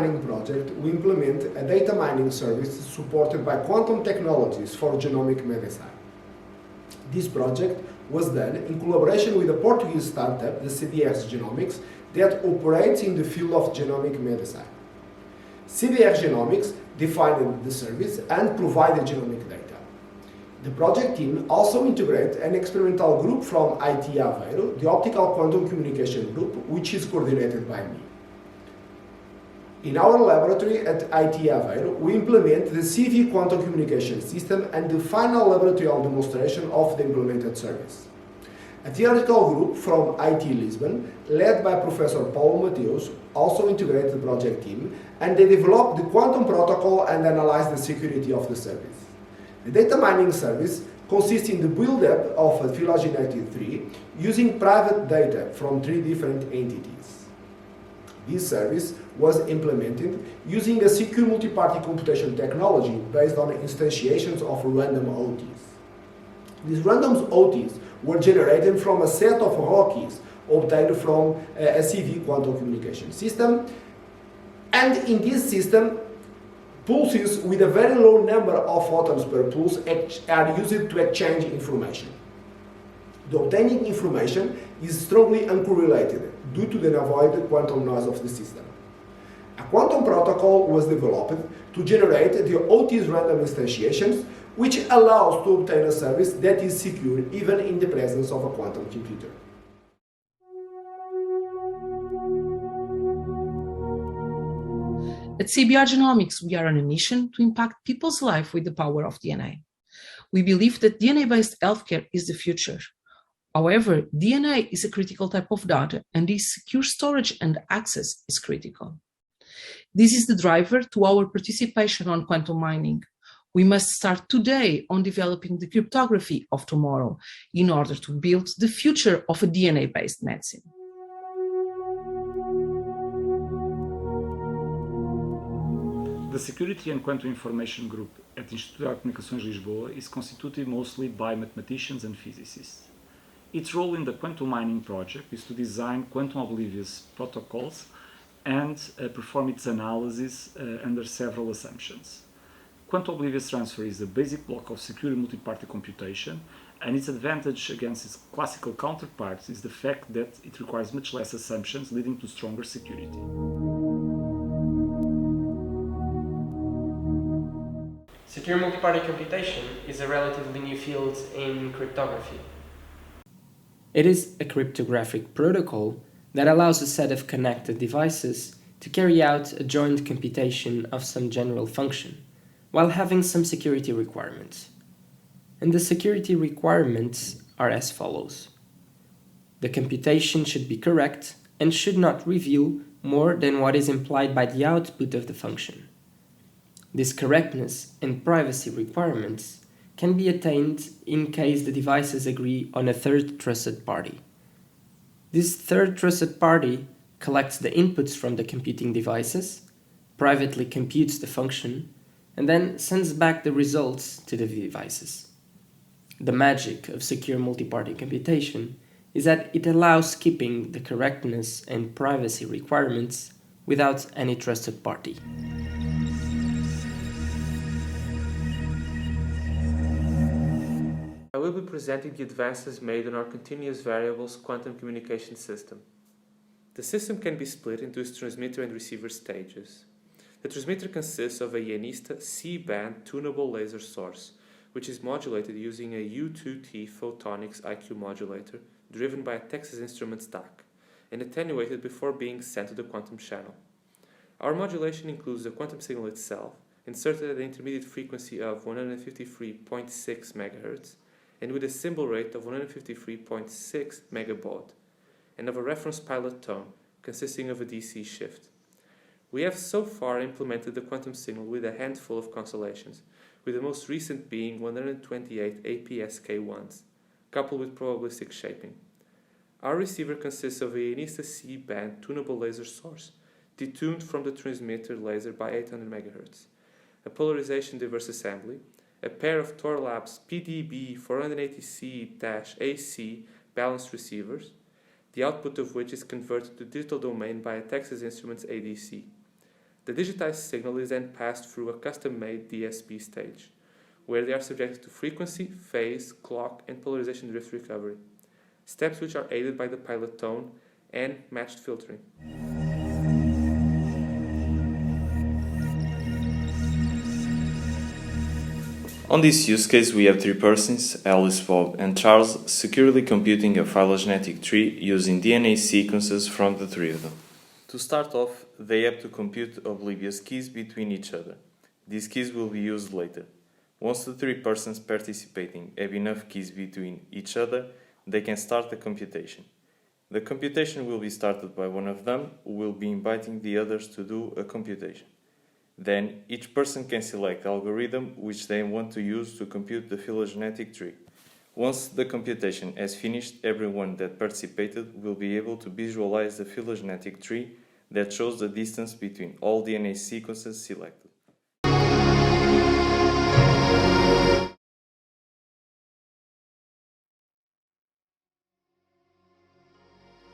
QuantumMining Project, we implement a data mining service supported by quantum technologies for genomic medicine. This project was done in collaboration with a Portuguese startup, the CRC Genomics, that operates in the field of genomic medicine. CBR Genomics defined the service and provided genomic data. The project team also integrates an experimental group from IT Aveiro, the Optical Quantum Communication Group, which is coordinated by me. In our laboratory at IT Aveiro, we implement the CV quantum communication system and the final laboratorial demonstration of the implemented service. A theoretical group from IT Lisbon, led by Professor Paulo Mateus, also integrated the project team, and they developed the quantum protocol and analyzed the security of the service. The data mining service consists in the build-up of a phylogenetic tree using private data from 3 different entities. This service was implemented using a secure multi-party computation technology based on instantiations of random OTs. These random OTs were generated from a set of raw keys obtained from a CV quantum communication system, and in this system, pulses with a very low number of photons per pulse are used to exchange information. The obtaining information is strongly uncorrelated due to the avoided quantum noise of the system. A quantum protocol was developed to generate the OT's random instantiations, which allows to obtain a service that is secure even in the presence of a quantum computer. At CBR Genomics, we are on a mission to impact people's life with the power of DNA. We believe that DNA-based healthcare is the future. However, DNA is a critical type of data, and its secure storage and access is critical. This is the driver to our participation on quantum mining. We must start today on developing the cryptography of tomorrow in order to build the future of a DNA-based medicine. The Security and Quantum Information Group at Instituto de Comunicações Lisboa is constituted mostly by mathematicians and physicists. Its role in the Quantum Mining Project is to design quantum oblivious protocols and perform its analysis under several assumptions. Quantum oblivious transfer is a basic block of secure multi-party computation, and its advantage against its classical counterparts is the fact that it requires much less assumptions, leading to stronger security. Secure multi-party computation is a relatively new field in cryptography. It is a cryptographic protocol that allows a set of connected devices to carry out a joint computation of some general function, while having some security requirements. And the security requirements are as follows. The computation should be correct and should not reveal more than what is implied by the output of the function. This correctness and privacy requirements can be attained in case the devices agree on a third trusted party. This third trusted party collects the inputs from the computing devices, privately computes the function, and then sends back the results to the devices. The magic of secure multi-party computation is that it allows keeping the correctness and privacy requirements without any trusted party. I will be presenting the advances made on our continuous variables quantum communication system. The system can be split into its transmitter and receiver stages. The transmitter consists of a ionista C-band tunable laser source, which is modulated using a U2T photonics IQ modulator driven by a Texas Instruments DAC and attenuated before being sent to the quantum channel. Our modulation includes the quantum signal itself, inserted at an intermediate frequency of 153.6 MHz and with a symbol rate of 153.6 megabaud, and of a reference pilot tone consisting of a DC shift. We have so far implemented the quantum signal with a handful of constellations, with the most recent being 128 APSK1s, coupled with probabilistic shaping. Our receiver consists of a ionista C-band tunable laser source, detuned from the transmitter laser by 800 MHz, a polarization diverse assembly, a pair of Thorlabs PDB 480C-AC balanced receivers, the output of which is converted to digital domain by a Texas Instruments ADC. The The digitized signal is then passed through a custom-made DSP stage, where they are subjected to frequency, phase, clock, and polarization drift recovery, steps which are aided by the pilot tone and matched filtering. On this use case, we have three persons, Alice, Bob, and Charles, securely computing a phylogenetic tree using DNA sequences from the three of them. To start off, they have to compute oblivious keys between each other. These keys will be used later. Once the three persons participating have enough keys between each other, they can start the computation. The computation will be started by one of them, who will be inviting the others to do a computation. Then, each person can select the algorithm which they want to use to compute the phylogenetic tree. Once the computation has finished, everyone that participated will be able to visualize the phylogenetic tree that shows the distance between all DNA sequences selected.